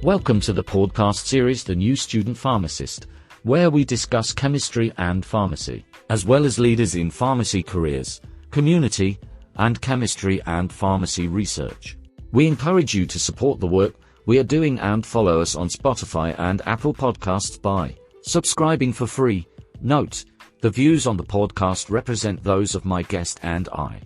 Welcome to the podcast series The New Student Pharmacist, where we discuss chemistry and pharmacy, as well as leaders in pharmacy careers, community, and chemistry and pharmacy research. We encourage you to support the work we are doing and follow us on Spotify and Apple Podcasts by subscribing for free. Note, the views on the podcast represent those of my guest and I.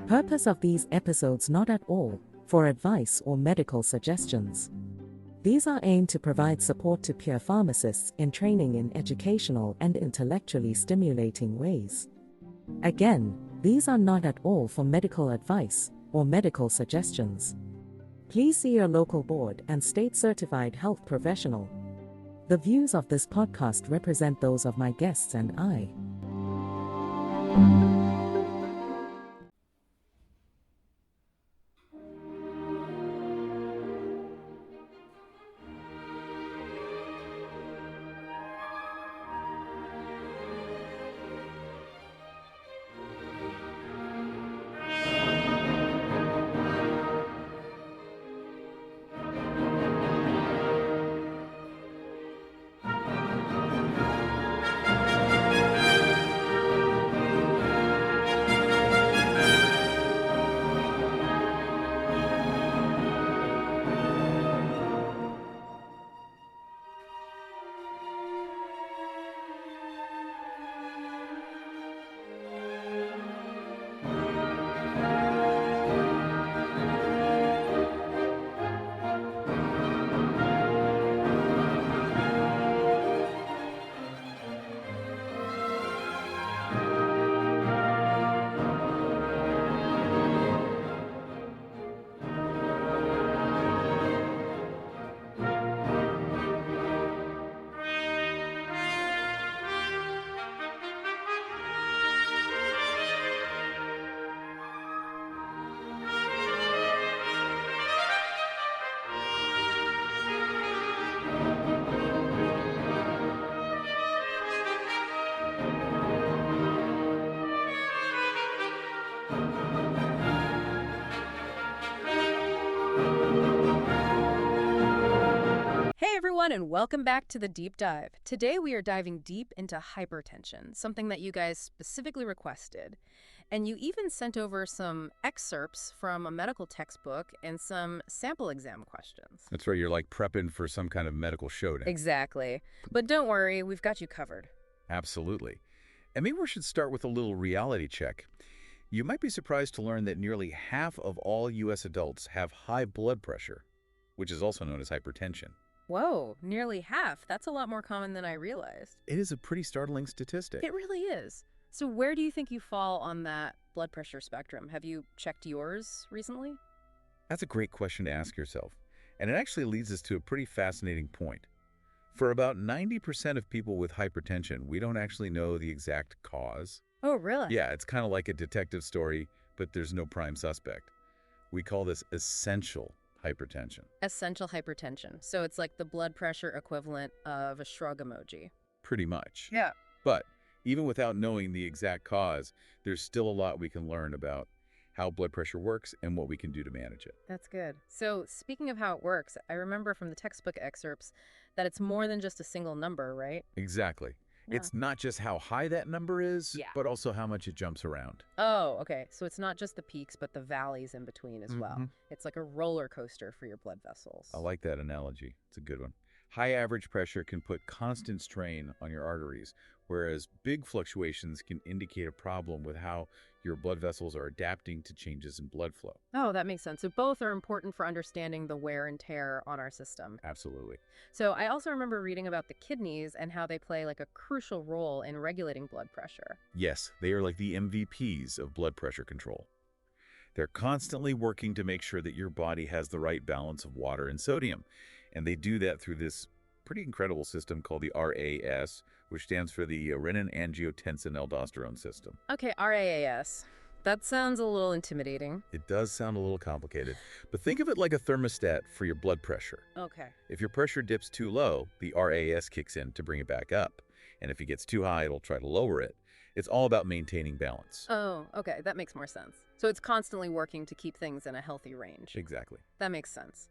Purpose of these episodes not at all for advice or medical suggestions. These are aimed to provide support to peer pharmacists in training in educational and intellectually stimulating ways. Again, these are not at all for medical advice or medical suggestions. Please see your local board and state-certified health professional. The views of this podcast represent those of my guests and I. Hey everyone, and welcome back to the Deep Dive. Today we are diving deep into hypertension, something that you guys specifically requested. And you even sent over some excerpts from a medical textbook and some sample exam questions. That's right, you're like prepping for some kind of medical showdown. Exactly. But don't worry, we've got you covered. Absolutely. And maybe we should start with a little reality check. You might be surprised to learn that nearly half of all U.S. adults have high blood pressure, which is also known as hypertension. Whoa, nearly half. That's a lot more common than I realized. It is a pretty startling statistic. It really is. So where do you think you fall on that blood pressure spectrum? Have you checked yours recently? That's a great question to ask yourself. And it actually leads us to a pretty fascinating point. For about 90% of people with hypertension, we don't actually know the exact cause. Oh, really? Yeah, it's kind of like a detective story, but there's no prime suspect. We call this essential hypertension. Essential hypertension. So it's like the blood pressure equivalent of a shrug emoji. Pretty much. Yeah. But even without knowing the exact cause, there's still a lot we can learn about how blood pressure works and what we can do to manage it. That's good. So speaking of how it works, I remember from the textbook excerpts that it's more than just a single number, right? Exactly. Yeah. It's not just how high that number is, Yeah. but also how much it jumps around. Oh, okay. So it's not just the peaks, but the valleys in between as well. It's like a roller coaster for your blood vessels. I like that analogy. It's a good one. High average pressure can put constant strain on your arteries, whereas big fluctuations can indicate a problem with how your blood vessels are adapting to changes in blood flow. Oh, that makes sense. So both are important for understanding the wear and tear on our system. Absolutely. So I also remember reading about the kidneys and how they play like a crucial role in regulating blood pressure. Yes, they are like the MVPs of blood pressure control. They're constantly working to make sure that your body has the right balance of water and sodium. And they do that through this pretty incredible system called the RAS, which stands for the renin-angiotensin-aldosterone system. Okay, RAAS. That sounds a little intimidating. It does sound a little complicated, but think of it like a thermostat for your blood pressure. Okay. If your pressure dips too low, the RAS kicks in to bring it back up. And if it gets too high, it'll try to lower it. It's all about maintaining balance. Oh, okay. That makes more sense. So it's constantly working to keep things in a healthy range. Exactly. That makes sense.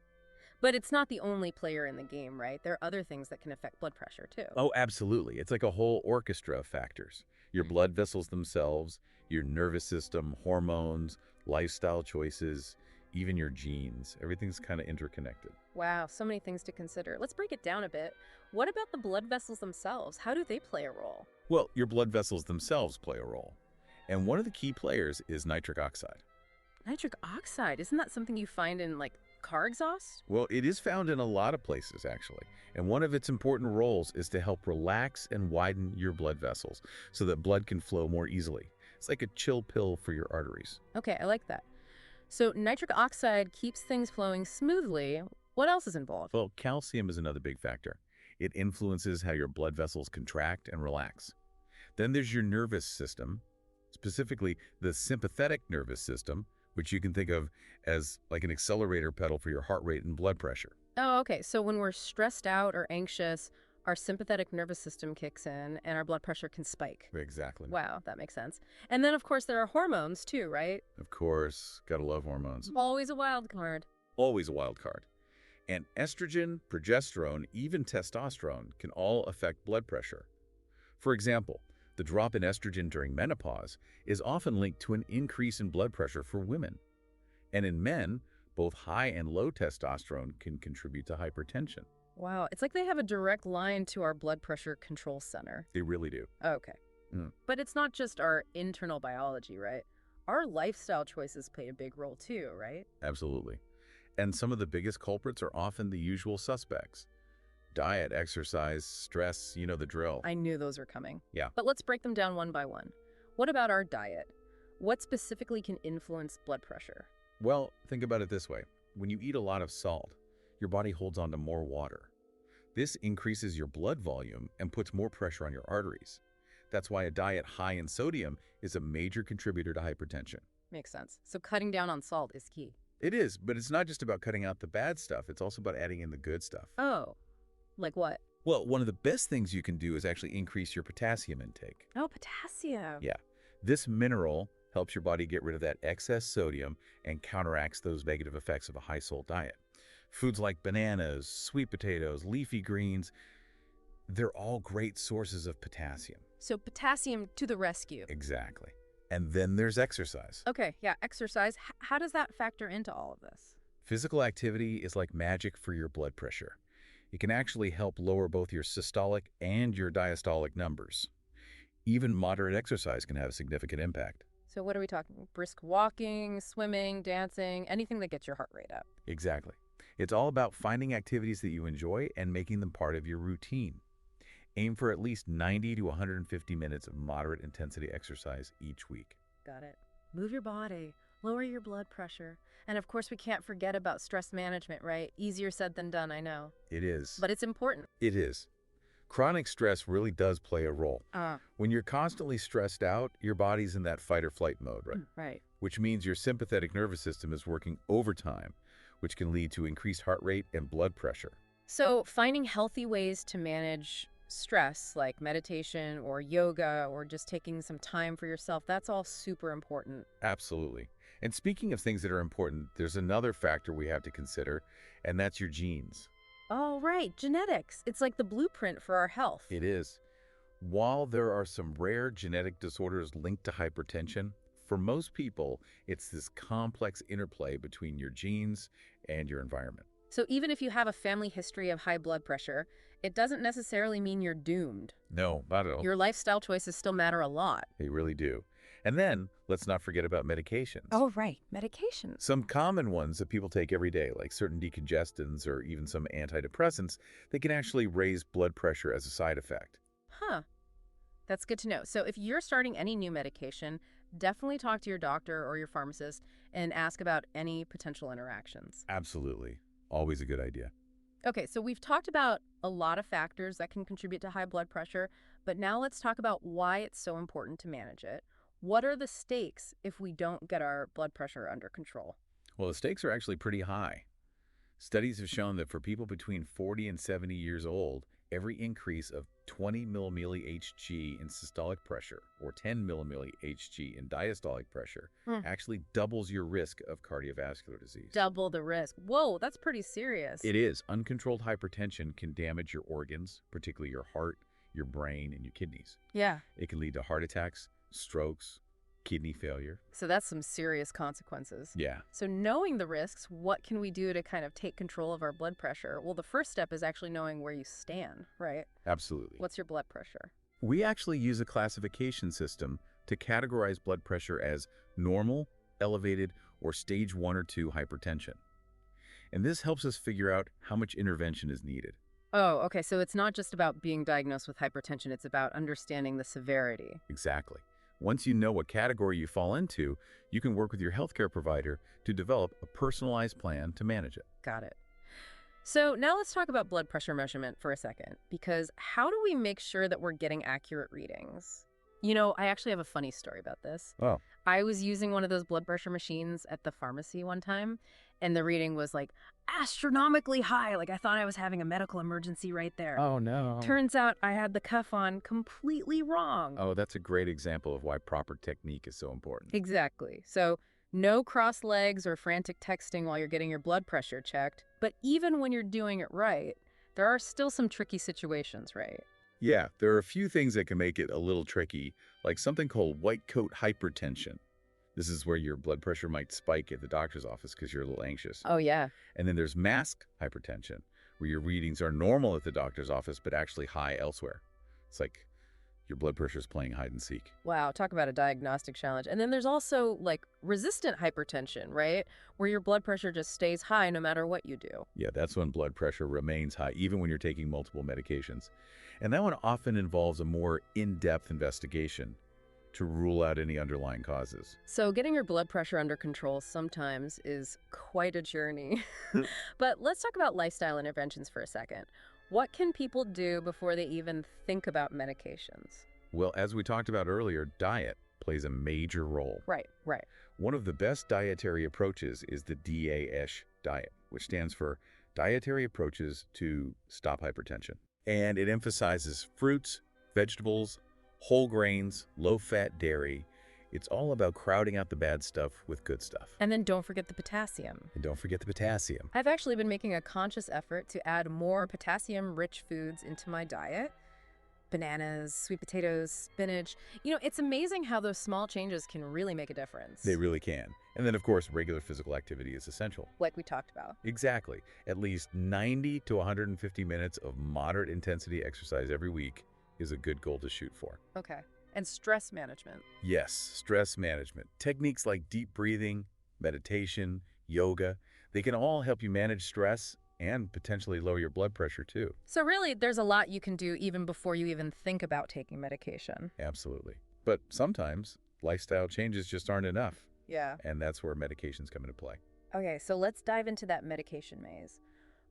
But it's not the only player in the game, right? There are other things that can affect blood pressure, too. Oh, absolutely. It's like a whole orchestra of factors. Your blood vessels themselves, your nervous system, hormones, lifestyle choices, even your genes. Everything's kind of interconnected. Wow, so many things to consider. Let's break it down a bit. What about the blood vessels themselves? How do they play a role? Well, your blood vessels themselves play a role. And one of the key players is nitric oxide. Nitric oxide, isn't that something you find in, like, car exhaust? Well, it is found in a lot of places, actually. And one of its important roles is to help relax and widen your blood vessels so that blood can flow more easily. It's like a chill pill for your arteries. Okay, I like that. So nitric oxide keeps things flowing smoothly. What else is involved? Well, calcium is another big factor. It influences how your blood vessels contract and relax. Then there's your nervous system, specifically the sympathetic nervous system, which you can think of as like an accelerator pedal for your heart rate and blood pressure. Oh, okay. So when we're stressed out or anxious, our sympathetic nervous system kicks in and our blood pressure can spike. Exactly. Wow, that makes sense. And then, of course, there are hormones too, right? Of course, gotta love hormones. Always a wild card. Always a wild card. And estrogen, progesterone, even testosterone can all affect blood pressure. For example, the drop in estrogen during menopause is often linked to an increase in blood pressure for women. And in men, both high and low testosterone can contribute to hypertension. Wow, it's like they have a direct line to our blood pressure control center. They really do. Okay. Mm. But it's not just our internal biology, right? Our lifestyle choices play a big role too, right? Absolutely. And some of the biggest culprits are often the usual suspects. Diet, exercise, stress, you know the drill. I knew those were coming. Yeah. But let's break them down one by one. What about our diet? What specifically can influence blood pressure? Well, think about it this way. When you eat a lot of salt, your body holds on to more water. This increases your blood volume and puts more pressure on your arteries. That's why a diet high in sodium is a major contributor to hypertension. Makes sense. So cutting down on salt is key. It is, but it's not just about cutting out the bad stuff. It's also about adding in the good stuff. Oh, like what? Well, one of the best things you can do is actually increase your potassium intake. Oh, potassium. Yeah. This mineral helps your body get rid of that excess sodium and counteracts those negative effects of a high salt diet. Foods like bananas, sweet potatoes, leafy greens, they're all great sources of potassium. So potassium to the rescue. Exactly. And then there's exercise. Okay, yeah, exercise. How does that factor into all of this? Physical activity is like magic for your blood pressure. It can actually help lower both your systolic and your diastolic numbers. Even moderate exercise can have a significant impact. So what are we talking? Brisk walking, swimming, dancing, anything that gets your heart rate up. Exactly. It's all about finding activities that you enjoy and making them part of your routine. Aim for at least 90 to 150 minutes of moderate intensity exercise each week. Got it. Move your body, lower your blood pressure. And of course, we can't forget about stress management, right? Easier said than done, I know. It is. But it's important. It is. Chronic stress really does play a role. Ah, When you're constantly stressed out, your body's in that fight or flight mode, right? right. Which means your sympathetic nervous system is working overtime, which can lead to increased heart rate and blood pressure. So finding healthy ways to manage stress, like meditation or yoga or just taking some time for yourself, that's all super important. Absolutely. And speaking of things that are important, there's another factor we have to consider, and that's your genes. Oh, right. Genetics. It's like the blueprint for our health. It is. While there are some rare genetic disorders linked to hypertension, for most people, it's this complex interplay between your genes and your environment. So even if you have a family history of high blood pressure, it doesn't necessarily mean you're doomed. No, not at all. Your lifestyle choices still matter a lot. They really do. And then, let's not forget about medications. Oh, right. Medications. Some common ones that people take every day, like certain decongestants or even some antidepressants, they can actually raise blood pressure as a side effect. Huh. That's good to know. So if you're starting any new medication, definitely talk to your doctor or your pharmacist and ask about any potential interactions. Absolutely. Always a good idea. Okay, so we've talked about a lot of factors that can contribute to high blood pressure, but now let's talk about why it's so important to manage it. What are the stakes if we don't get our blood pressure under control? Well, the stakes are actually pretty high. Studies have shown that for people between 40 and 70 years old, every increase of 20 millimilli Hg in systolic pressure or 10 millimilli Hg in diastolic pressure actually doubles your risk of cardiovascular disease. Double the risk. Whoa, that's pretty serious. It is. Uncontrolled hypertension can damage your organs, particularly your heart, your brain, and your kidneys. Yeah. It can lead to heart attacks, strokes, kidney failure. So that's some serious consequences. Yeah. So knowing the risks, what can we do to kind of take control of our blood pressure? Well, the first step is actually knowing where you stand, right? Absolutely. What's your blood pressure? We actually use a classification system to categorize blood pressure as normal, elevated, or stage 1 or 2 hypertension. And this helps us figure out how much intervention is needed. Oh, okay. So it's not just about being diagnosed with hypertension. It's about understanding the severity. Exactly. Once you know what category you fall into, you can work with your healthcare provider to develop a personalized plan to manage it. Got it. So now let's talk about blood pressure measurement for a second, because how do we make sure that we're getting accurate readings? You know, I actually have a funny story about this. Oh. I was using one of those blood pressure machines at the pharmacy one time, and the reading was like astronomically high. Like I thought I was having a medical emergency right there. Oh, no. Turns out I had the cuff on completely wrong. Oh, that's a great example of why proper technique is so important. Exactly. So no cross legs or frantic texting while you're getting your blood pressure checked. But even when you're doing it right, there are still some tricky situations, right? Yeah, there are a few things that can make it a little tricky, like something called white coat hypertension. This is where your blood pressure might spike at the doctor's office because you're a little anxious. Oh, yeah. And then there's mask hypertension, where your readings are normal at the doctor's office but actually high elsewhere. It's like your blood pressure is playing hide and seek. Wow, talk about a diagnostic challenge. And then there's also like resistant hypertension, right? Where your blood pressure just stays high no matter what you do. Yeah, that's when blood pressure remains high, even when you're taking multiple medications. And that one often involves a more in-depth investigation to rule out any underlying causes. So getting your blood pressure under control sometimes is quite a journey. But let's talk about lifestyle interventions for a second. What can people do before they even think about medications? Well, as we talked about earlier, diet plays a major role. Right. One of the best dietary approaches is the DASH diet, which stands for Dietary Approaches to Stop Hypertension. And it emphasizes fruits, vegetables, whole grains, low-fat dairy. It's all about crowding out the bad stuff with good stuff. And then don't forget the potassium. And don't forget the potassium. I've actually been making a conscious effort to add more potassium-rich foods into my diet. Bananas, sweet potatoes, spinach. You know, it's amazing how those small changes can really make a difference. They really can. And then, of course, regular physical activity is essential. Like we talked about. Exactly. At least 90 to 150 minutes of moderate intensity exercise every week is a good goal to shoot for. Okay. And stress management. Yes, stress management. Techniques like deep breathing, meditation, yoga, they can all help you manage stress and potentially lower your blood pressure too. So really, there's a lot you can do even before you even think about taking medication. Absolutely. But sometimes lifestyle changes just aren't enough. Yeah. And that's where medications come into play. Okay, so let's dive into that medication maze.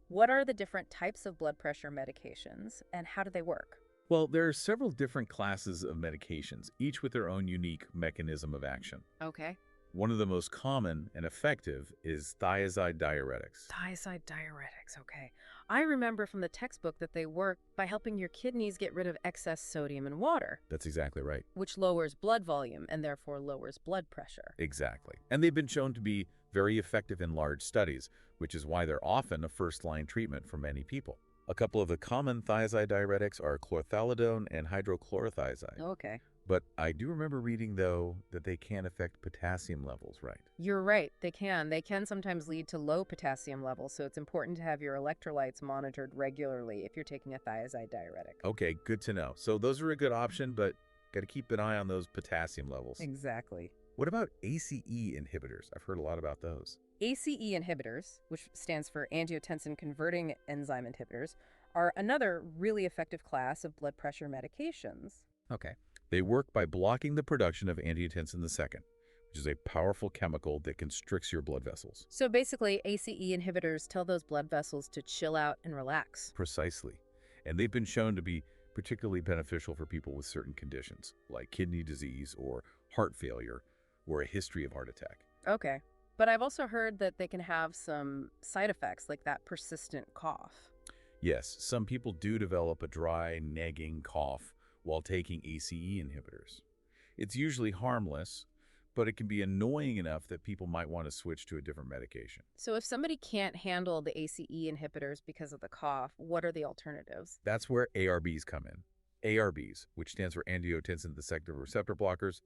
What are the different types of blood pressure medications and how do they work? Well, there are several different classes of medications, each with their own unique mechanism of action. Okay. One of the most common and effective is thiazide diuretics. Thiazide diuretics, okay. I remember from the textbook that they work by helping your kidneys get rid of excess sodium and water. That's exactly right. Which lowers blood volume and therefore lowers blood pressure. Exactly. And they've been shown to be very effective in large studies, which is why they're often a first-line treatment for many people. A couple of the common thiazide diuretics are chlorthalidone and hydrochlorothiazide. Okay. But I do remember reading, though, that they can affect potassium levels, right? You're right, they can. They can sometimes lead to low potassium levels, so it's important to have your electrolytes monitored regularly if you're taking a thiazide diuretic. Okay, good to know. So those are a good option, but got to keep an eye on those potassium levels. Exactly. What about ACE inhibitors? I've heard a lot about those. ACE inhibitors, which stands for angiotensin converting enzyme inhibitors, are another really effective class of blood pressure medications. Okay. They work by blocking the production of angiotensin II, which is a powerful chemical that constricts your blood vessels. So basically, ACE inhibitors tell those blood vessels to chill out and relax. Precisely. And they've been shown to be particularly beneficial for people with certain conditions, like kidney disease or heart failure or a history of heart attack. Okay. But I've also heard that they can have some side effects, like that persistent cough. Yes, some people do develop a dry, nagging cough while taking ACE inhibitors. It's usually harmless, but it can be annoying enough that people might want to switch to a different medication. So if somebody can't handle the ACE inhibitors because of the cough, what are the alternatives? That's where ARBs come in. ARBs, which stands for angiotensin receptor blockers,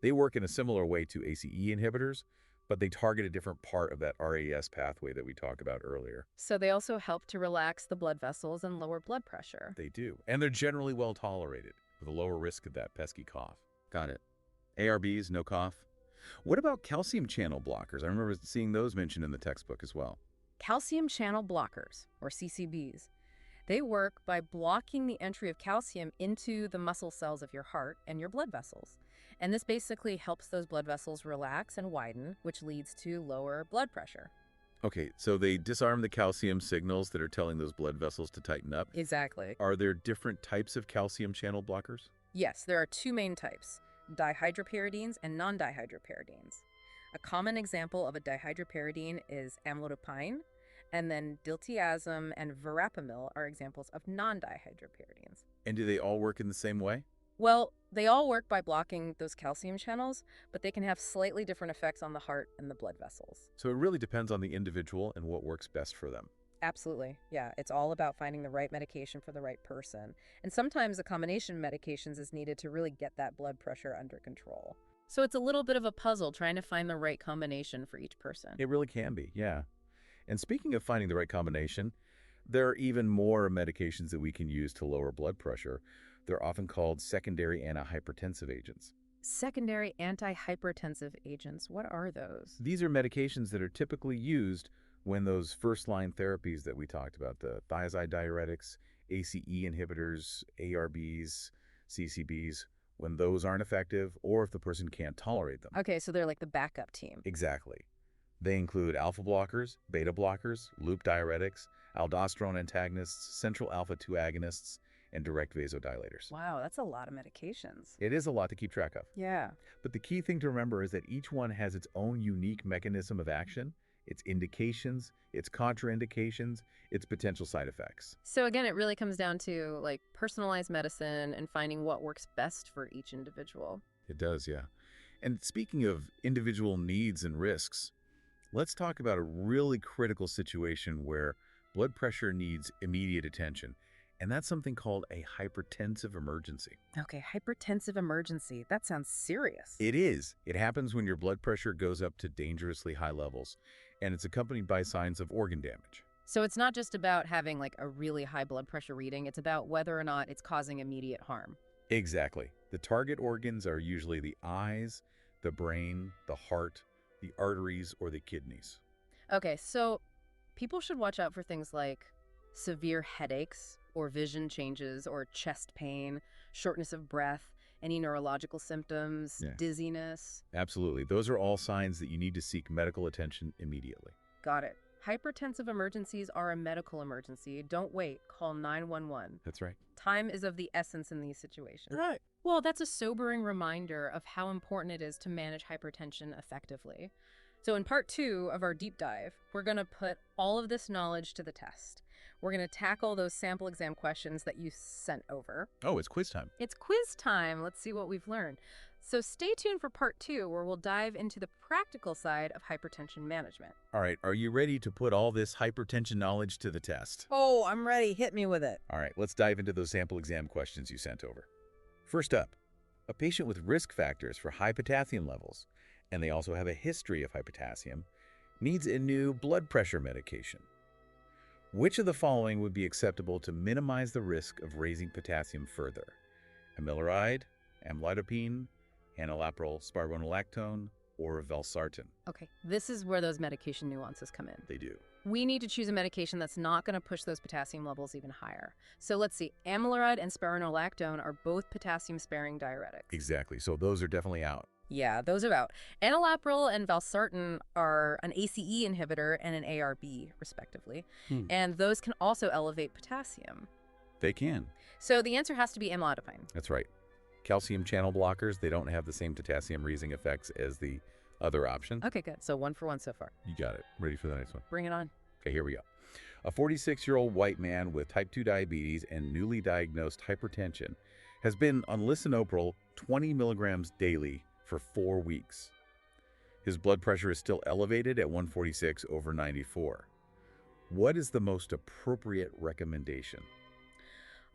they work in a similar way to ACE inhibitors, but they target a different part of that RAS pathway that we talked about earlier. So they also help to relax the blood vessels and lower blood pressure. They do. And they're generally well tolerated, with a lower risk of that pesky cough. Got it. ARBs, no cough. What about calcium channel blockers? I remember seeing those mentioned in the textbook as well. Calcium channel blockers, or CCBs. They work by blocking the entry of calcium into the muscle cells of your heart and your blood vessels. And this basically helps those blood vessels relax and widen, which leads to lower blood pressure. Okay, so they disarm the calcium signals that are telling those blood vessels to tighten up. Exactly. Are there different types of calcium channel blockers? Yes, there are two main types, dihydropyridines and non-dihydropyridines. A common example of a dihydropyridine is amlodipine, and then diltiazem and verapamil are examples of non-dihydropyridines. And do they all work in the same way? Well, they all work by blocking those calcium channels, but they can have slightly different effects on the heart and the blood vessels. So it really depends on the individual and what works best for them. Absolutely. Yeah, it's all about finding the right medication for the right person. And sometimes a combination of medications is needed to really get that blood pressure under control. So it's a little bit of a puzzle trying to find the right combination for each person. It really can be, yeah. And speaking of finding the right combination, there are even more medications that we can use to lower blood pressure. They're often called secondary antihypertensive agents. Secondary antihypertensive agents, what are those? These are medications that are typically used when those first-line therapies that we talked about, the thiazide diuretics, ACE inhibitors, ARBs, CCBs, when those aren't effective or if the person can't tolerate them. Okay, so they're like the backup team. Exactly. They include alpha blockers, beta blockers, loop diuretics, aldosterone antagonists, central alpha-2 agonists, and direct vasodilators. Wow, that's a lot of medications. It is a lot to keep track of. Yeah. But the key thing to remember is that each one has its own unique mechanism of action, its indications, its contraindications, its potential side effects. So again, it really comes down to like personalized medicine and finding what works best for each individual. It does, yeah. And speaking of individual needs and risks, let's talk about a really critical situation where blood pressure needs immediate attention. And that's something called a hypertensive emergency. Okay, hypertensive emergency. That sounds serious. It is. It happens when your blood pressure goes up to dangerously high levels, and it's accompanied by signs of organ damage. So it's not just about having like a really high blood pressure reading, it's about whether or not it's causing immediate harm. Exactly. The target organs are usually the eyes, the brain, the heart, the arteries, or the kidneys. Okay, so people should watch out for things like severe headaches or vision changes or chest pain, shortness of breath, any neurological symptoms, dizziness. Absolutely. Those are all signs that you need to seek medical attention immediately. Got it. Hypertensive emergencies are a medical emergency. Don't wait. Call 911. That's right. Time is of the essence in these situations. Right. Well, that's a sobering reminder of how important it is to manage hypertension effectively. So in part 2 of our deep dive, we're going to put all of this knowledge to the test. We're going to tackle those sample exam questions that you sent over. Oh, it's quiz time. It's quiz time. Let's see what we've learned. So stay tuned for part 2, where we'll dive into the practical side of hypertension management. All right, are you ready to put all this hypertension knowledge to the test? Oh, I'm ready. Hit me with it. All right, let's dive into those sample exam questions you sent over. First up, A patient with risk factors for high potassium levels, and they also have a history of high potassium, needs a new blood pressure medication. Which of the following would be acceptable to minimize the risk of raising potassium further? Amiloride, amlodipine, enalapril, spironolactone, or valsartan? Okay, this is where those medication nuances come in. They do. We need to choose a medication that's not going to push those potassium levels even higher. So let's see, amiloride and spironolactone are both potassium-sparing diuretics. Exactly. So those are definitely out. Yeah, those are out. Enalapril and valsartan are an ACE inhibitor and an ARB, respectively. And those can also elevate potassium. They can. So the answer has to be amlodipine. That's right. Calcium channel blockers, they don't have the same potassium-raising effects as the other option. Okay, good. So 1 for 1 so far. You got it. Ready for the next one? Bring it on. Okay, here we go. A 46-year-old white man with type 2 diabetes and newly diagnosed hypertension has been on lisinopril 20 milligrams daily for 4 weeks. His blood pressure is still elevated at 146/94. What is the most appropriate recommendation?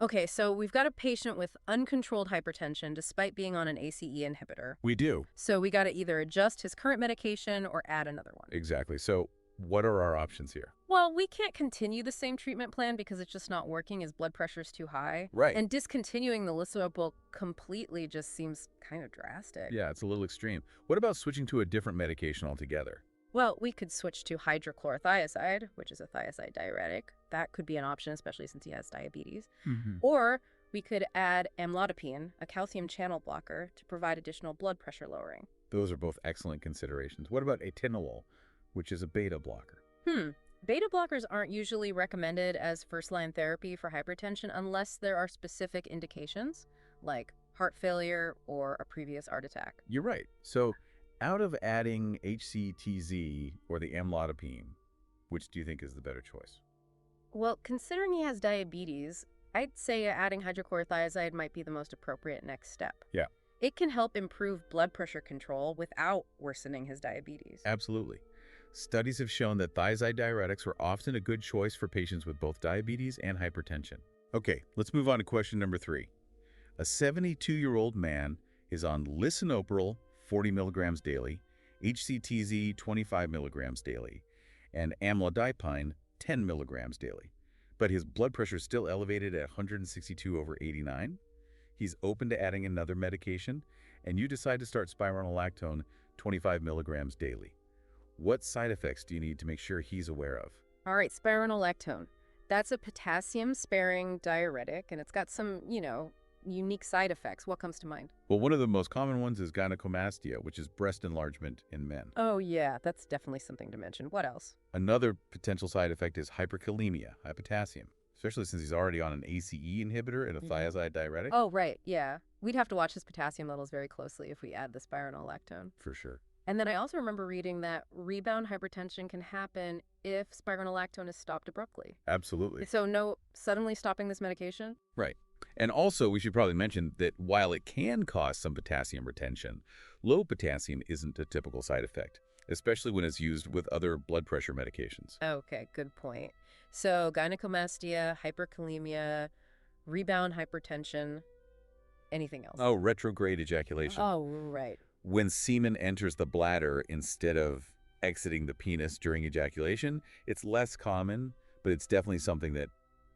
Okay, so we've got a patient with uncontrolled hypertension despite being on an ACE inhibitor. We do. So we got to either adjust his current medication or add another one. Exactly. So what are our options here? Well, we can't continue the same treatment plan because it's just not working. His blood pressure's too high. Right. And discontinuing the lisinopril completely just seems kind of drastic. Yeah, it's a little extreme. What about switching to a different medication altogether? Well, we could switch to hydrochlorothiazide, which is a thiazide diuretic. That could be an option, especially since he has diabetes. Or we could add amlodipine, a calcium channel blocker, to provide additional blood pressure lowering. Those are both excellent considerations. What about atenolol, which is a beta blocker? Beta blockers aren't usually recommended as first-line therapy for hypertension unless there are specific indications, like heart failure or a previous heart attack. You're right. So out of adding HCTZ or the amlodipine, which do you think is the better choice? Well, considering he has diabetes, I'd say adding hydrochlorothiazide might be the most appropriate next step. Yeah. It can help improve blood pressure control without worsening his diabetes. Absolutely. Studies have shown that thiazide diuretics are often a good choice for patients with both diabetes and hypertension. Okay, let's move on to question number 3. A 72-year-old man is on lisinopril 40 milligrams daily, HCTZ 25 milligrams daily, and amlodipine 10 milligrams daily. But his blood pressure is still elevated at 162/89. He's open to adding another medication, and you decide to start spironolactone 25 milligrams daily. What side effects do you need to make sure he's aware of? All right, spironolactone. That's a potassium-sparing diuretic, and it's got some, unique side effects. What comes to mind? Well, one of the most common ones is gynecomastia, which is breast enlargement in men. Oh, yeah, that's definitely something to mention. What else? Another potential side effect is hyperkalemia, high potassium, especially since he's already on an ACE inhibitor and a thiazide diuretic. Oh, right, yeah. We'd have to watch his potassium levels very closely if we add the spironolactone. For sure. And then I also remember reading that rebound hypertension can happen if spironolactone is stopped abruptly. Absolutely. So no suddenly stopping this medication? Right. And also, we should probably mention that while it can cause some potassium retention, low potassium isn't a typical side effect, especially when it's used with other blood pressure medications. Okay, good point. So gynecomastia, hyperkalemia, rebound hypertension, anything else? Oh, retrograde ejaculation. Oh, right. When semen enters the bladder instead of exiting the penis during ejaculation, it's less common, but it's definitely something that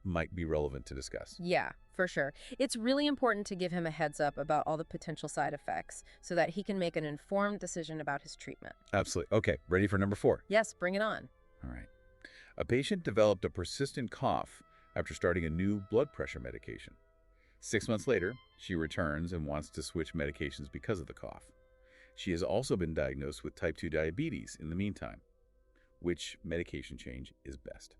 might be relevant to discuss. Yeah, for sure. It's really important to give him a heads up about all the potential side effects so that he can make an informed decision about his treatment. Absolutely. Okay, ready for number 4? Yes, bring it on. All right. A patient developed a persistent cough after starting a new blood pressure medication. 6 months later, she returns and wants to switch medications because of the cough. She has also been diagnosed with type 2 diabetes in the meantime. Which medication change is best?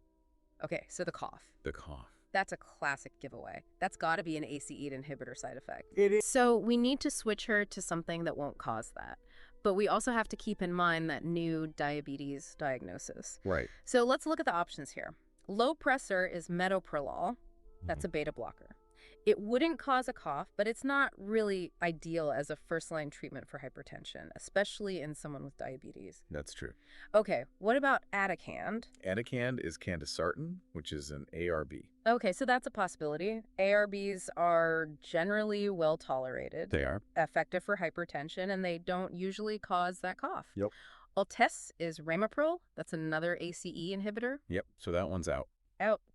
Okay, so the cough. The cough. That's a classic giveaway. That's got to be an ACE inhibitor side effect. It is. So we need to switch her to something that won't cause that. But we also have to keep in mind that new diabetes diagnosis. Right. So let's look at the options here. Low pressor is metoprolol. That's a beta blocker. It wouldn't cause a cough, but it's not really ideal as a first-line treatment for hypertension, especially in someone with diabetes. That's true. Okay, what about Atacand? Atacand is candesartan, which is an ARB. Okay, so that's a possibility. ARBs are generally well tolerated, They are. effective for hypertension, and they don't usually cause that cough. Yep. Altesse is ramipril. That's another ACE inhibitor. Yep, so that one's out.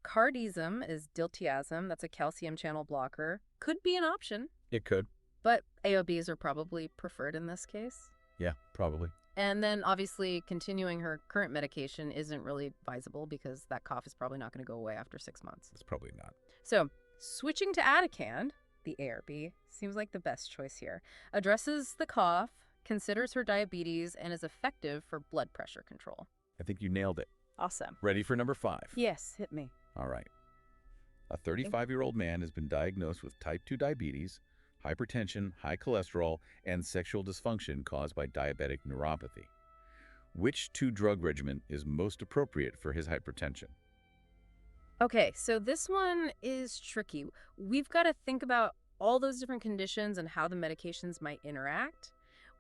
Cardizem is diltiazem. That's a calcium channel blocker. Could be an option, It could. but AOBs are probably preferred in this case. Yeah, probably. And then obviously continuing her current medication isn't really advisable because that cough is probably not going to go away after 6 months. It's probably not. So switching to Atacand, the ARB, seems like the best choice here. Addresses the cough, considers her diabetes, and is effective for blood pressure control. I think you nailed it. Awesome. Ready for number 5? Yes, hit me. All right. A 35-year-old man has been diagnosed with type 2 diabetes, hypertension, high cholesterol, and sexual dysfunction caused by diabetic neuropathy. Which 2-drug regimen is most appropriate for his hypertension? Okay, so this one is tricky. We've got to think about all those different conditions and how the medications might interact.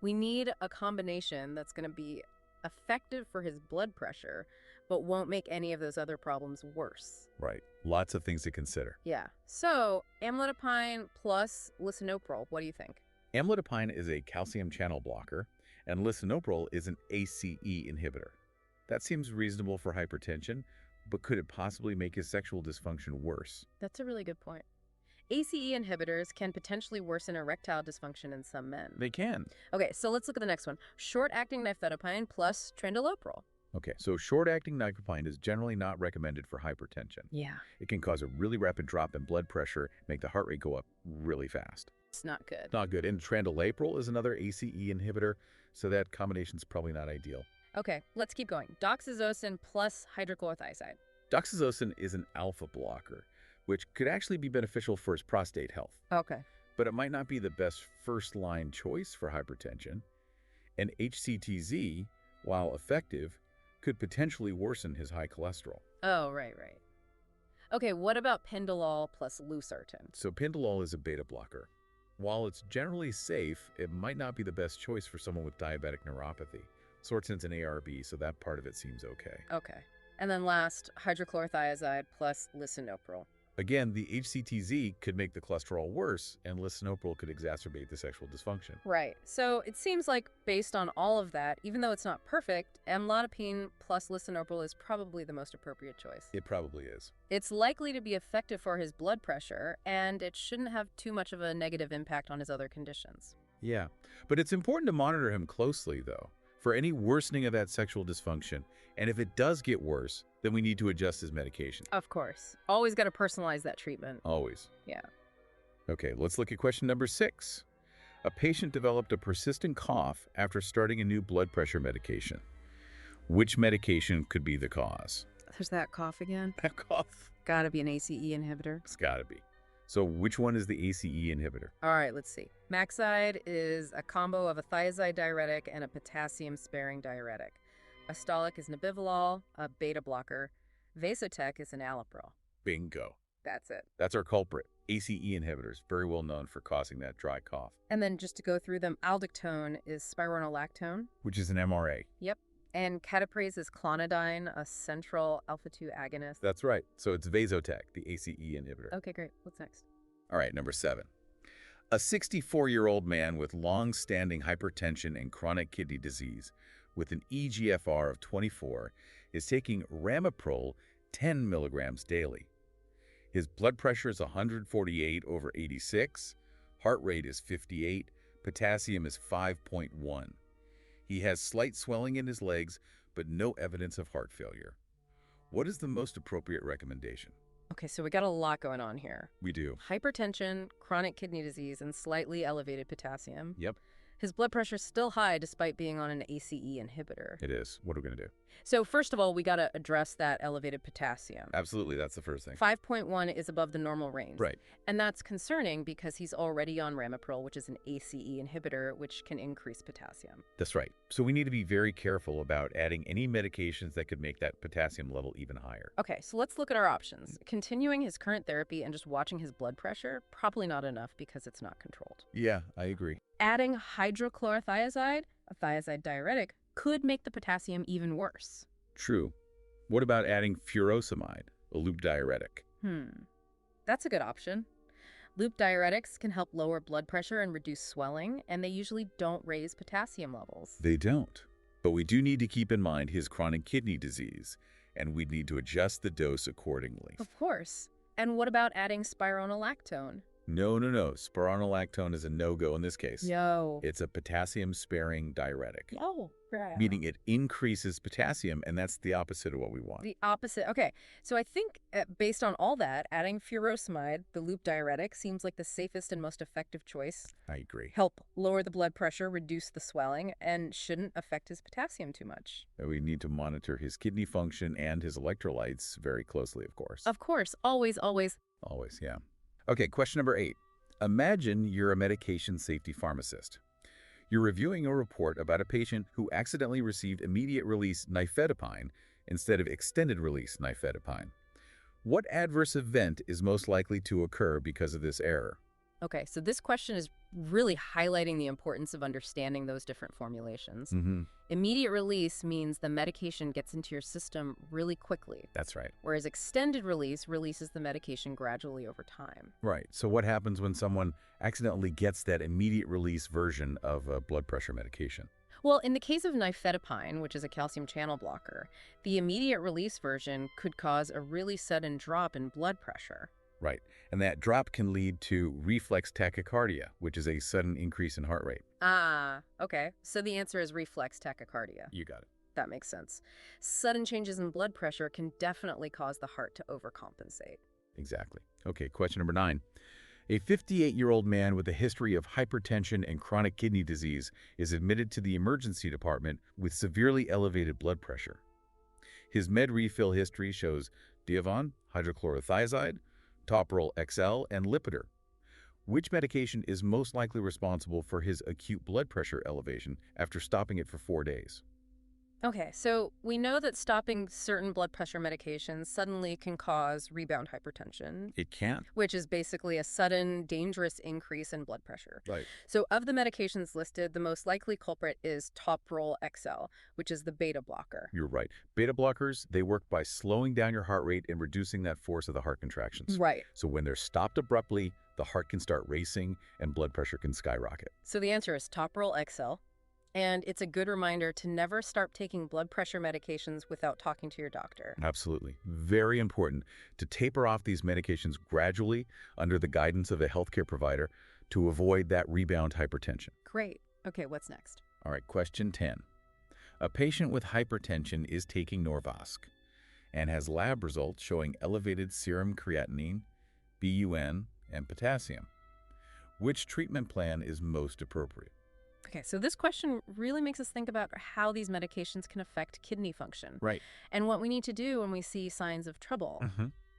We need a combination that's going to be effective for his blood pressure, but won't make any of those other problems worse. Right. Lots of things to consider. Yeah. So amlodipine plus lisinopril, what do you think? Amlodipine is a calcium channel blocker, and lisinopril is an ACE inhibitor. That seems reasonable for hypertension, but could it possibly make his sexual dysfunction worse? That's a really good point. ACE inhibitors can potentially worsen erectile dysfunction in some men. They can. Okay, so let's look at the next one. Short-acting nifedipine plus trendilopril. Okay, so short-acting nicotine is generally not recommended for hypertension. Yeah. It can cause a really rapid drop in blood pressure, make the heart rate go up really fast. It's not good. Not good. And trandilopril is another ACE inhibitor, so that combination's probably not ideal. Okay, let's keep going. Doxazocin plus hydrochlorothiazide. Doxazocin is an alpha blocker, which could actually be beneficial for his prostate health. Okay. But it might not be the best first-line choice for hypertension. And HCTZ, while effective, could potentially worsen his high cholesterol. Oh, right. Okay, what about Pendolol plus Losartan? So Pendolol is a beta blocker. While it's generally safe, it might not be the best choice for someone with diabetic neuropathy. Sortin's an ARB, so that part of it seems okay. Okay. And then last, hydrochlorothiazide plus lisinopril. Again, the HCTZ could make the cholesterol worse, and lisinopril could exacerbate the sexual dysfunction. Right. So it seems like based on all of that, even though it's not perfect, amlodipine plus lisinopril is probably the most appropriate choice. It probably is. It's likely to be effective for his blood pressure, and it shouldn't have too much of a negative impact on his other conditions. Yeah, but it's important to monitor him closely, though, for any worsening of that sexual dysfunction. And if it does get worse, then we need to adjust his medication. Of course. Always got to personalize that treatment. Always. Yeah. Okay, let's look at question number 6. A patient developed a persistent cough after starting a new blood pressure medication. Which medication could be the cause? There's that cough again. That cough. Gotta be an ACE inhibitor. It's gotta be. So which one is the ACE inhibitor? All right, let's see. Maxide is a combo of a thiazide diuretic and a potassium-sparing diuretic. Astolic is nebivolol, a beta blocker. Vasotec is an allopril. Bingo. That's it. That's our culprit. ACE inhibitors, very well known for causing that dry cough. And then just to go through them, aldactone is spironolactone. Which is an MRA. Yep. And cataprase is clonidine, a central alpha-2 agonist. That's right. So it's Vasotec, the ACE inhibitor. Okay, great. What's next? All right, number 7. A 64-year-old man with long-standing hypertension and chronic kidney disease with an eGFR of 24 is taking ramipril 10 milligrams daily. His blood pressure is 148/86, heart rate is 58, potassium is 5.1. He has slight swelling in his legs, but no evidence of heart failure. What is the most appropriate recommendation? Okay, so we got a lot going on here. We do. Hypertension, chronic kidney disease, and slightly elevated potassium. Yep. His blood pressure's still high despite being on an ACE inhibitor. It is. What are we going to do? So first of all, we got to address that elevated potassium. Absolutely. That's the first thing. 5.1 is above the normal range. Right. And that's concerning because he's already on ramipril, which is an ACE inhibitor, which can increase potassium. That's right. So we need to be very careful about adding any medications that could make that potassium level even higher. Okay, so let's look at our options. Continuing his current therapy and just watching his blood pressure, probably not enough because it's not controlled. Yeah, I agree. Adding hydrochlorothiazide, a thiazide diuretic, could make the potassium even worse. True. What about adding furosemide, a loop diuretic? That's a good option. Loop diuretics can help lower blood pressure and reduce swelling, and they usually don't raise potassium levels. They don't. But we do need to keep in mind his chronic kidney disease, and we need to adjust the dose accordingly. Of course. And what about adding spironolactone? No. Spironolactone is a no-go in this case. Yo. It's a potassium-sparing diuretic, Yo. meaning it increases potassium, and that's the opposite of what we want. The opposite. Okay, so I think based on all that, adding furosemide, the loop diuretic, seems like the safest and most effective choice. I agree. Help lower the blood pressure, reduce the swelling, and shouldn't affect his potassium too much. We need to monitor his kidney function and his electrolytes very closely, of course. Of course, always. Always, yeah. Okay, question number 8. Imagine you're a medication safety pharmacist. You're reviewing a report about a patient who accidentally received immediate-release nifedipine instead of extended-release nifedipine. What adverse event is most likely to occur because of this error? Okay, so this question is really highlighting the importance of understanding those different formulations. Immediate release means the medication gets into your system really quickly. That's right. Whereas extended release releases the medication gradually over time. Right. So what happens when someone accidentally gets that immediate release version of a blood pressure medication? Well, in the case of nifedipine, which is a calcium channel blocker, the immediate release version could cause a really sudden drop in blood pressure. Right. And that drop can lead to reflex tachycardia, which is a sudden increase in heart rate. Ah, okay. So the answer is reflex tachycardia. You got it. That makes sense. Sudden changes in blood pressure can definitely cause the heart to overcompensate. Exactly. Okay, question number 9. A 58-year-old man with a history of hypertension and chronic kidney disease is admitted to the emergency department with severely elevated blood pressure. His med refill history shows Diavan, hydrochlorothiazide, Toprol XL, and Lipitor. Which medication is most likely responsible for his acute blood pressure elevation after stopping it for 4 days? Okay, so we know that stopping certain blood pressure medications suddenly can cause rebound hypertension. It can. Which is basically a sudden, dangerous increase in blood pressure. Right. So of the medications listed, the most likely culprit is Toprol XL, which is the beta blocker. You're right. Beta blockers, they work by slowing down your heart rate and reducing that force of the heart contractions. Right. So when they're stopped abruptly, the heart can start racing and blood pressure can skyrocket. So the answer is Toprol XL. And it's a good reminder to never start taking blood pressure medications without talking to your doctor. Absolutely. Very important to taper off these medications gradually under the guidance of a healthcare provider to avoid that rebound hypertension. Great. Okay, what's next? All right, question 10. A patient with hypertension is taking Norvasc and has lab results showing elevated serum creatinine, BUN, and potassium. Which treatment plan is most appropriate? Okay, so this question really makes us think about how these medications can affect kidney function. Right. And what we need to do when we see signs of trouble.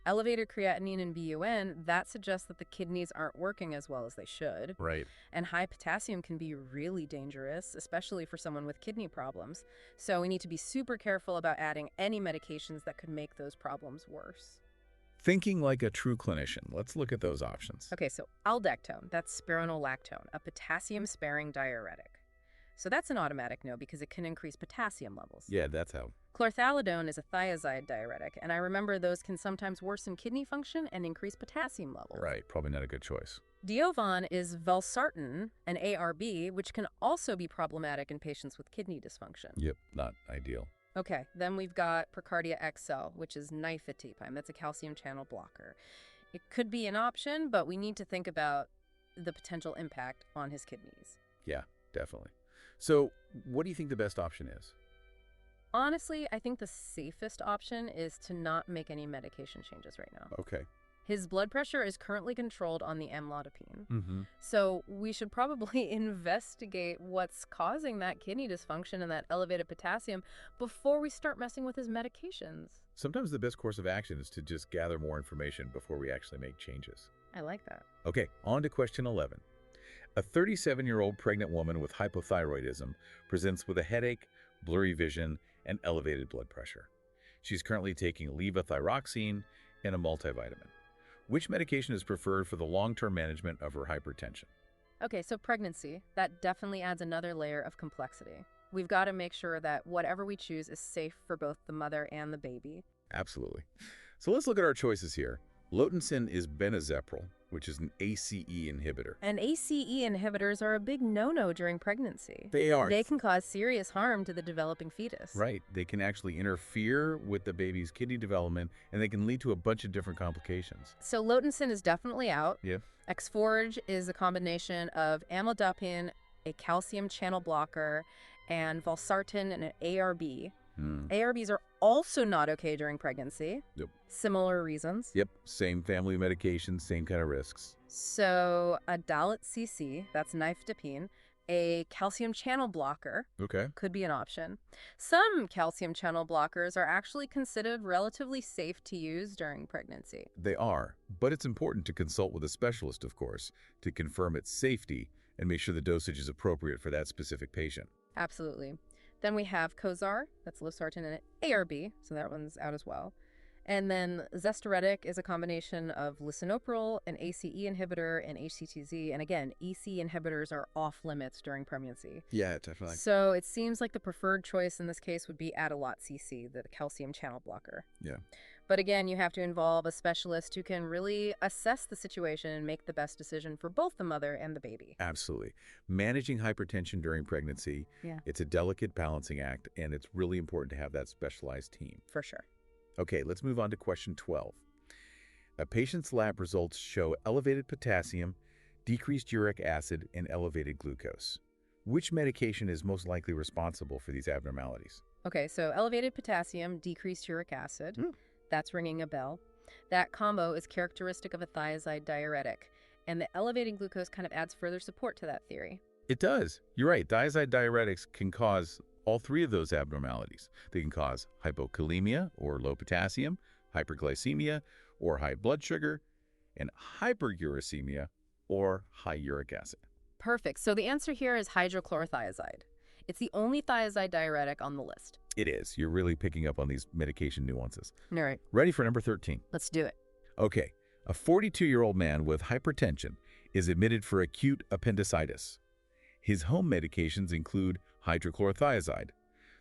Elevated creatinine and BUN, that suggests that the kidneys aren't working as well as they should. Right. And high potassium can be really dangerous, especially for someone with kidney problems. So we need to be super careful about adding any medications that could make those problems worse. Thinking like a true clinician, let's look at those options. Okay, so aldactone, that's spironolactone, a potassium-sparing diuretic. So that's an automatic no because it can increase potassium levels. Yeah, that's how. Chlorthalidone is a thiazide diuretic, and I remember those can sometimes worsen kidney function and increase potassium levels. Right, probably not a good choice. Diovan is valsartan, an ARB, which can also be problematic in patients with kidney dysfunction. Yep, not ideal. Okay, then we've got Procardia XL, which is nifedipine. That's a calcium channel blocker. It could be an option, but we need to think about the potential impact on his kidneys. Yeah, definitely. So what do you think the best option is? Honestly, I think the safest option is to not make any medication changes right now. Okay. His blood pressure is currently controlled on the amlodipine. Mm-hmm. So we should probably investigate what's causing that kidney dysfunction and that elevated potassium before we start messing with his medications. Sometimes the best course of action is to just gather more information before we actually make changes. I like that. Okay, on to question 11. A 37-year-old pregnant woman with hypothyroidism presents with a headache, blurry vision, and elevated blood pressure. She's currently taking levothyroxine and a multivitamin. Which medication is preferred for the long-term management of her hypertension? Okay, so pregnancy, that definitely adds another layer of complexity. We've got to make sure that whatever we choose is safe for both the mother and the baby. Absolutely. So let's look at our choices here. Lotensin is benazepril, which is an ACE inhibitor. And ACE inhibitors are a big no-no during pregnancy. They are. They can cause serious harm to the developing fetus. Right. They can actually interfere with the baby's kidney development, and they can lead to a bunch of different complications. So Lotensin is definitely out. Yeah. Exforge is a combination of amlodipine, a calcium channel blocker, and valsartan and an ARB. ARBs are also not okay during pregnancy. Yep. Similar reasons. Yep. Same family of medications, same kind of risks. So a Dalit CC, that's nifedipine, a calcium channel blocker Okay. could be an option. Some calcium channel blockers are actually considered relatively safe to use during pregnancy. They are, but it's important to consult with a specialist, of course, to confirm its safety and make sure the dosage is appropriate for that specific patient. Absolutely. Then we have Cozar, that's losartan and ARB, so that one's out as well. And then Zesteretic is a combination of lisinopril, an ACE inhibitor, and HCTZ. And again, EC inhibitors are off limits during pregnancy. Yeah, definitely. So it seems like the preferred choice in this case would be Adalat CC, the calcium channel blocker. Yeah. But again, you have to involve a specialist who can really assess the situation and make the best decision for both the mother and the baby. Absolutely. Managing hypertension during pregnancy, Yeah. it's a delicate balancing act, and it's really important to have that specialized team. For sure. Okay, let's move on to question 12. A patient's lab results show elevated potassium, decreased uric acid, and elevated glucose. Which medication is most likely responsible for these abnormalities? Okay, so elevated potassium, decreased uric acid. That's ringing a bell. That combo is characteristic of a thiazide diuretic, and the elevated glucose kind of adds further support to that theory. It does. You're right. Thiazide diuretics can cause all three of those abnormalities. They can cause hypokalemia, or low potassium, hyperglycemia, or high blood sugar, and hyperuricemia, or high uric acid. Perfect. So the answer here is hydrochlorothiazide. It's the only thiazide diuretic on the list. It is. You're really picking up on these medication nuances. All right, Ready for number 13? let's do it. Okay. A 42-year-old man with hypertension is admitted for acute appendicitis. His home medications include hydrochlorothiazide.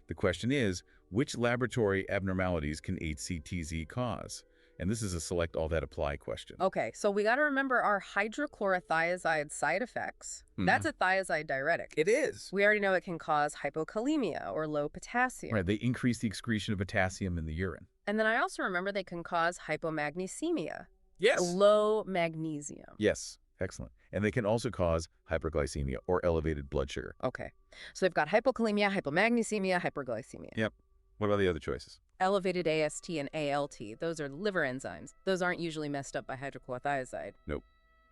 The question is, which laboratory abnormalities can HCTZ cause? And this is a select all that apply question. Okay, so we got to remember our hydrochlorothiazide side effects. That's a thiazide diuretic. It is. We already know it can cause hypokalemia or low potassium. Right, they increase the excretion of potassium in the urine. And then I also remember they can cause hypomagnesemia. Yes. Low magnesium. Yes, excellent. And they can also cause hyperglycemia or elevated blood sugar. Okay, so they've got hypokalemia, hypomagnesemia, hyperglycemia. Yep. What about the other choices? Elevated AST and ALT, those are liver enzymes. Those aren't usually messed up by hydrochlorothiazide. Nope.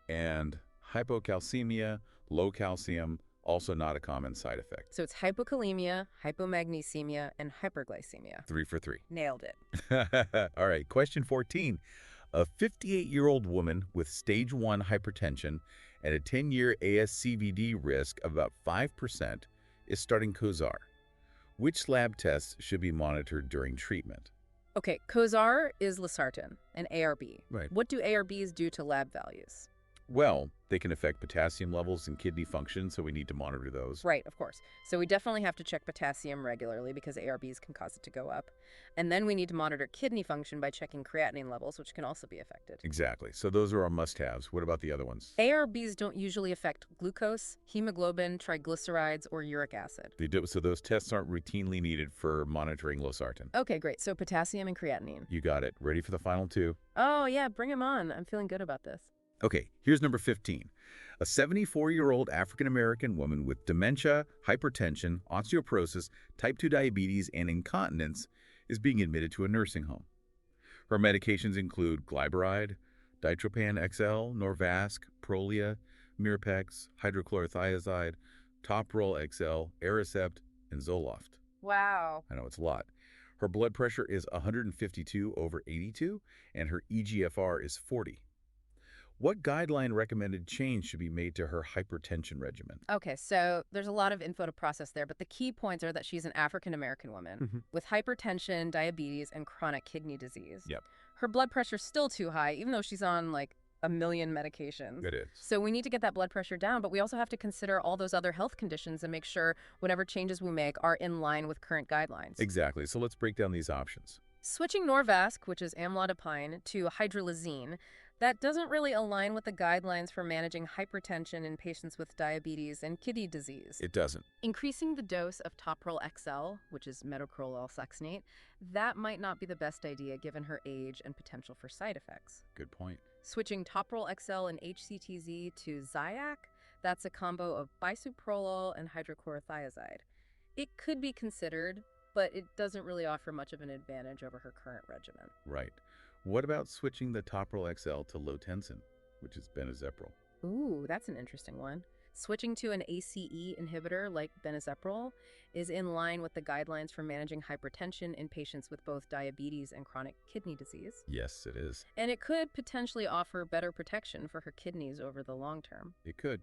And hypocalcemia, low calcium, also not a common side effect. So it's hypokalemia, hypomagnesemia, and hyperglycemia. 3 for 3. Nailed it. All right, question 14. A 58-year-old woman with stage 1 hypertension and a 10-year ASCVD risk of about 5% is starting Cozar. Which lab tests should be monitored during treatment? Okay, Cozar is losartan, an ARB. Right. What do ARBs do to lab values? Well, they can affect potassium levels and kidney function, so we need to monitor those. Right, of course. So we definitely have to check potassium regularly because ARBs can cause it to go up. And then we need to monitor kidney function by checking creatinine levels, which can also be affected. Exactly. So those are our must-haves. What about the other ones? ARBs don't usually affect glucose, hemoglobin, triglycerides, or uric acid. They do, so those tests aren't routinely needed for monitoring losartan. Okay, great. So potassium and creatinine. You got it. Ready for the final two? Oh, yeah, bring them on. I'm feeling good about this. Okay, here's number 15. A 74-year-old African-American woman with dementia, hypertension, osteoporosis, type 2 diabetes, and incontinence is being admitted to a nursing home. Her medications include glyburide, Ditropan XL, Norvasc, Prolia, Mirapex, hydrochlorothiazide, Toprol XL, Aricept, and Zoloft. Wow. I know it's a lot. Her blood pressure is 152/82, and her eGFR is 40. What guideline recommended change should be made to her hypertension regimen? Okay, so there's a lot of info to process there, but the key points are that she's an African-American woman with hypertension, diabetes, and chronic kidney disease. Yep. Her blood pressure's still too high, even though she's on like a million medications. It is. So we need to get that blood pressure down, but we also have to consider all those other health conditions and make sure whatever changes we make are in line with current guidelines. Exactly. So let's break down these options. Switching Norvasc, which is amlodipine, to hydralazine, that doesn't really align with the guidelines for managing hypertension in patients with diabetes and kidney disease. It doesn't. Increasing the dose of Toprol XL, which is metoprolol succinate, that might not be the best idea given her age and potential for side effects. Good point. Switching Toprol XL and HCTZ to Zyac, that's a combo of bisoprolol and hydrochlorothiazide. It could be considered, but it doesn't really offer much of an advantage over her current regimen. Right. What about switching the Toprol XL to Lotensin, which is benazepril? Ooh, that's an interesting one. Switching to an ACE inhibitor like benazepril is in line with the guidelines for managing hypertension in patients with both diabetes and chronic kidney disease. Yes, it is. And it could potentially offer better protection for her kidneys over the long term. It could.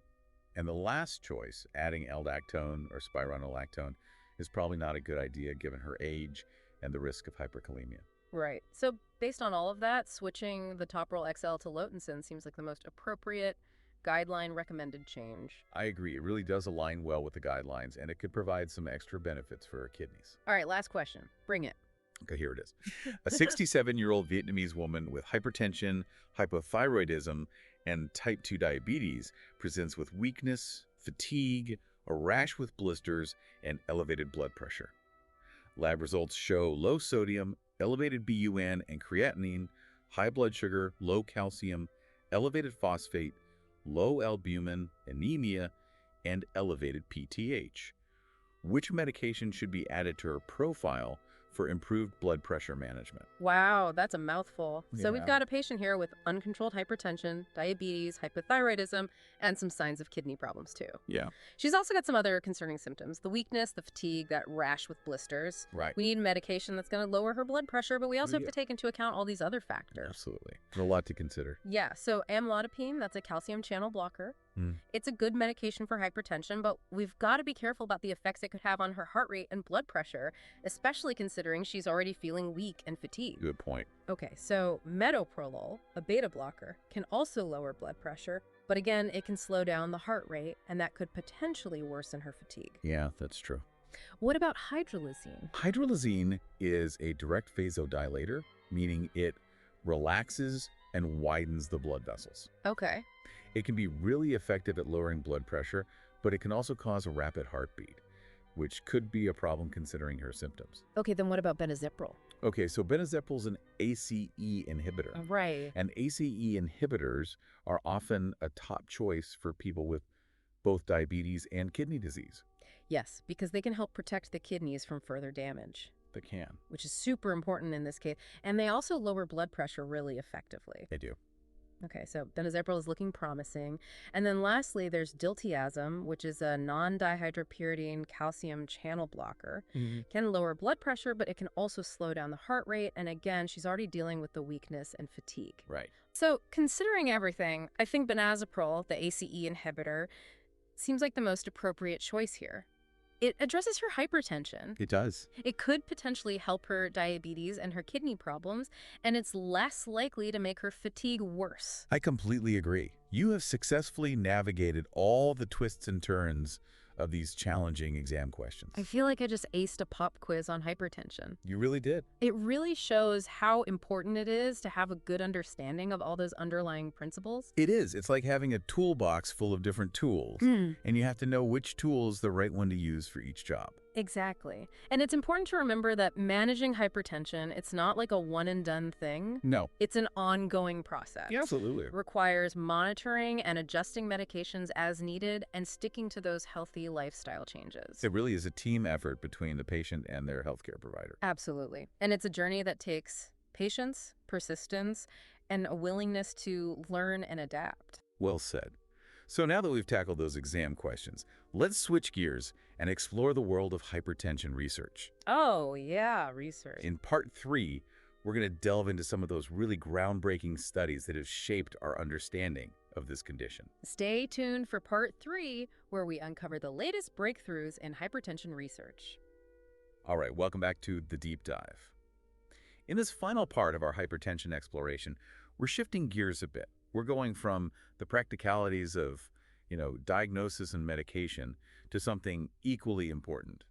And the last choice, adding Aldactone or spironolactone, is probably not a good idea given her age and the risk of hyperkalemia. Right. So based on all of that, switching the Toprol XL to Lotensin seems like the most appropriate guideline recommended change. I agree. It really does align well with the guidelines, and it could provide some extra benefits for her kidneys. All right, last question. Bring it. Okay, here it is. A 67-year-old Vietnamese woman with hypertension, hypothyroidism, and type 2 diabetes presents with weakness, fatigue, a rash with blisters, and elevated blood pressure. Lab results show low sodium, elevated BUN and creatinine, high blood sugar, low calcium, elevated phosphate, low albumin, anemia, and elevated PTH. Which medication should be added to her profile for improved blood pressure management? Wow, that's a mouthful. So we've Yeah. got a patient here with uncontrolled hypertension, diabetes, hypothyroidism, and some signs of kidney problems too. Yeah. She's also got some other concerning symptoms. The weakness, the fatigue, that rash with blisters. Right. We need medication that's going to lower her blood pressure, but we also have Yeah. to take into account all these other factors. Absolutely. There's a lot to consider. Yeah, so amlodipine, that's a calcium channel blocker. Mm. It's a good medication for hypertension, but we've got to be careful about the effects it could have on her heart rate and blood pressure, especially considering she's already feeling weak and fatigued. Good point. Okay, so metoprolol, a beta blocker, can also lower blood pressure, but again, it can slow down the heart rate, and that could potentially worsen her fatigue. Yeah, that's true. What about hydralazine? Hydralazine is a direct vasodilator, meaning it relaxes and widens the blood vessels. Okay. It can be really effective at lowering blood pressure, but it can also cause a rapid heartbeat, which could be a problem considering her symptoms. Okay, then what about benazepril? Okay, so benazepril is an ACE inhibitor. Right. And ACE inhibitors are often a top choice for people with both diabetes and kidney disease. Yes, because they can help protect the kidneys from further damage, They can. which is super important in this case. And they also lower blood pressure really effectively. They do. Okay, so benazepril is looking promising. And then lastly, there's diltiazem, which is a non-dihydropyridine calcium channel blocker. Can lower blood pressure, but it can also slow down the heart rate. And again, she's already dealing with the weakness and fatigue. Right. So considering everything, I think benazepril, the ACE inhibitor, seems like the most appropriate choice here. It addresses her hypertension. It does. It could potentially help her diabetes and her kidney problems, and it's less likely to make her fatigue worse. I completely agree. You have successfully navigated all the twists and turns of these challenging exam questions. I feel like I just aced a pop quiz on hypertension. You really did. It really shows how important it is to have a good understanding of all those underlying principles. It is. It's like having a toolbox full of different tools, and you have to know which tool is the right one to use for each job. Exactly. And it's important to remember that managing hypertension, it's not like a one-and-done thing. No. It's an ongoing process. Absolutely. It requires monitoring and adjusting medications as needed and sticking to those healthy lifestyle changes. It really is a team effort between the patient and their healthcare provider. Absolutely. And it's a journey that takes patience, persistence, and a willingness to learn and adapt. Well said. So now that we've tackled those exam questions, let's switch gears and explore the world of hypertension research. Oh, yeah, research. In part 3, we're going to delve into some of those really groundbreaking studies that have shaped our understanding of this condition. Stay tuned for part 3, where we uncover the latest breakthroughs in hypertension research. All right, welcome back to The Deep Dive. In this final part of our hypertension exploration, we're shifting gears a bit. We're going from the practicalities of, diagnosis and medication to something equally important,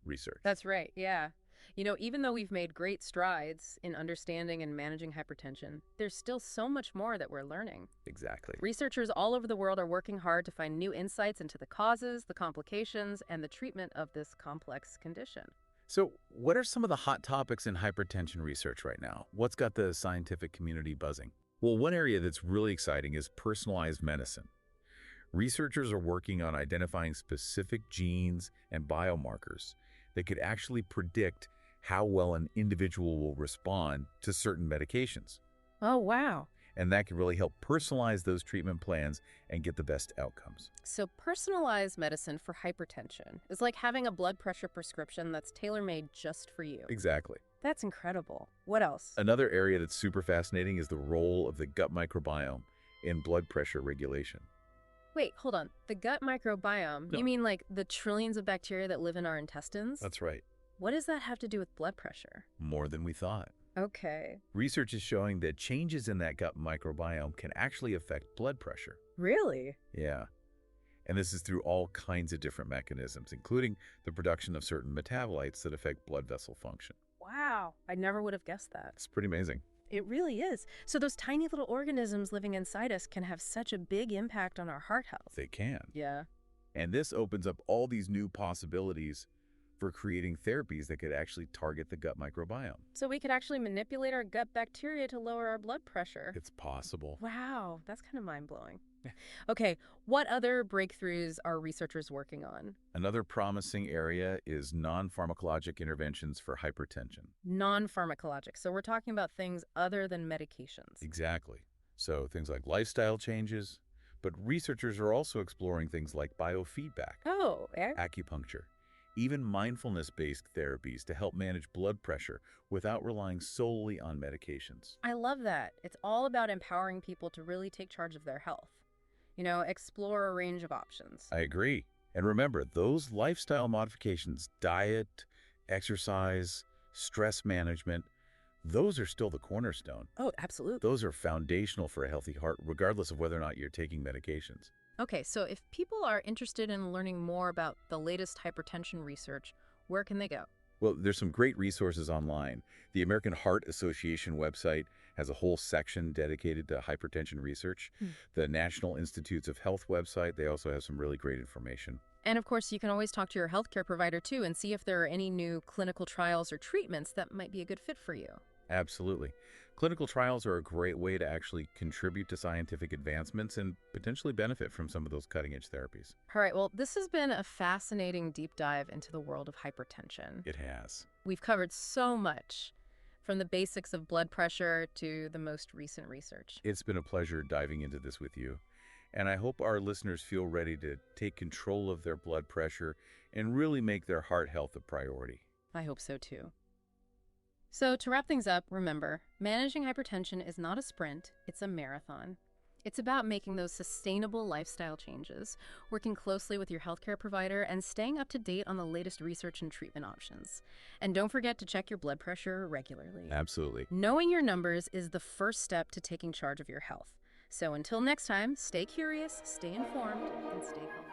research. That's right, yeah. Even though we've made great strides in understanding and managing hypertension, there's still so much more that we're learning. Exactly. Researchers all over the world are working hard to find new insights into the causes, the complications, and the treatment of this complex condition. So what are some of the hot topics in hypertension research right now? What's got the scientific community buzzing? Well, one area that's really exciting is personalized medicine. Researchers are working on identifying specific genes and biomarkers that could actually predict how well an individual will respond to certain medications. Oh, wow. And that can really help personalize those treatment plans and get the best outcomes. So personalized medicine for hypertension is like having a blood pressure prescription that's tailor-made just for you. Exactly. That's incredible. What else? Another area that's super fascinating is the role of the gut microbiome in blood pressure regulation. Wait, hold on. The gut microbiome? No. You mean like the trillions of bacteria that live in our intestines? That's right. What does that have to do with blood pressure? More than we thought. Okay. Research is showing that changes in that gut microbiome can actually affect blood pressure. Really? Yeah. And this is through all kinds of different mechanisms, including the production of certain metabolites that affect blood vessel function. Wow. I never would have guessed that. It's pretty amazing. It really is. So those tiny little organisms living inside us can have such a big impact on our heart health. They can. Yeah. And this opens up all these new possibilities for creating therapies that could actually target the gut microbiome. So we could actually manipulate our gut bacteria to lower our blood pressure. It's possible. Wow, that's kind of mind-blowing. Okay, what other breakthroughs are researchers working on? Another promising area is non-pharmacologic interventions for hypertension. Non-pharmacologic. So we're talking about things other than medications. Exactly. So things like lifestyle changes, but researchers are also exploring things like biofeedback, Oh, acupuncture, even mindfulness-based therapies to help manage blood pressure without relying solely on medications. I love that. It's all about empowering people to really take charge of their health. Explore a range of options. I agree. And remember, those lifestyle modifications, diet, exercise, stress management, those are still the cornerstone. Oh, absolutely. Those are foundational for a healthy heart, regardless of whether or not you're taking medications. Okay, so if people are interested in learning more about the latest hypertension research, where can they go? Well, there's some great resources online. The American Heart Association website has a whole section dedicated to hypertension research. The National Institutes of Health website, they also have some really great information. And of course, you can always talk to your healthcare provider too and see if there are any new clinical trials or treatments that might be a good fit for you. Absolutely. Clinical trials are a great way to actually contribute to scientific advancements and potentially benefit from some of those cutting-edge therapies. All right, well, this has been a fascinating deep dive into the world of hypertension. It has. We've covered so much, from the basics of blood pressure to the most recent research. It's been a pleasure diving into this with you. And I hope our listeners feel ready to take control of their blood pressure and really make their heart health a priority. I hope so too. So to wrap things up, remember, managing hypertension is not a sprint, it's a marathon. It's about making those sustainable lifestyle changes, working closely with your healthcare provider, and staying up to date on the latest research and treatment options. And don't forget to check your blood pressure regularly. Absolutely. Knowing your numbers is the first step to taking charge of your health. So until next time, stay curious, stay informed, and stay healthy.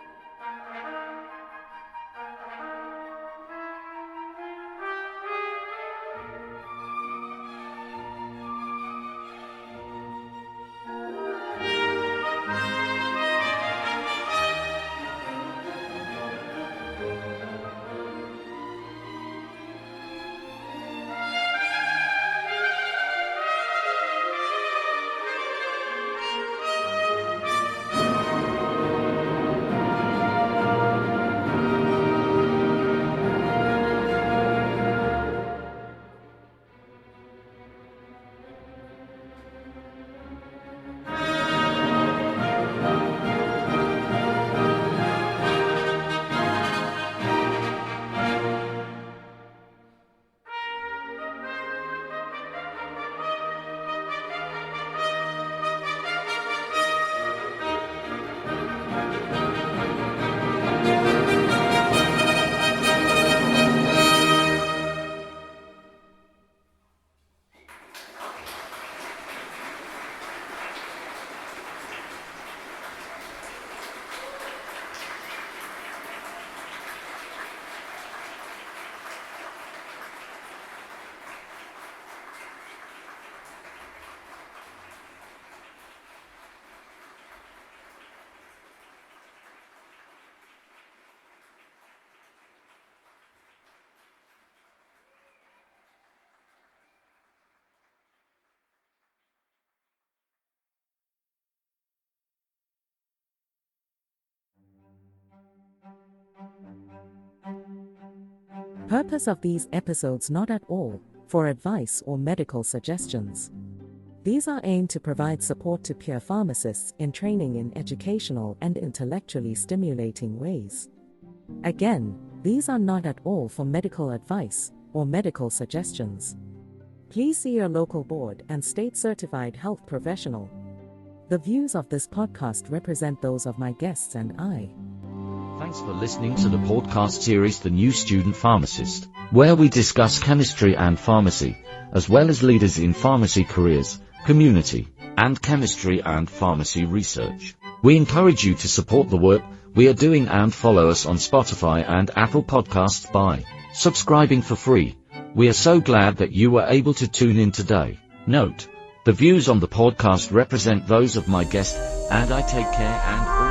purpose of these episodes not at all for advice or medical suggestions. These are aimed to provide support to peer pharmacists in training in educational and intellectually stimulating ways. Again, these are not at all for medical advice or medical suggestions. Please see your local board and state-certified health professional. The views of this podcast represent those of my guests and I. Thanks for listening to the podcast series The New Student Pharmacist, where we discuss chemistry and pharmacy, as well as leaders in pharmacy careers, community, and chemistry and pharmacy research. We encourage you to support the work we are doing and follow us on Spotify and Apple Podcasts by subscribing for free. We are so glad that you were able to tune in today. Note, the views on the podcast represent those of my guest, and I take care and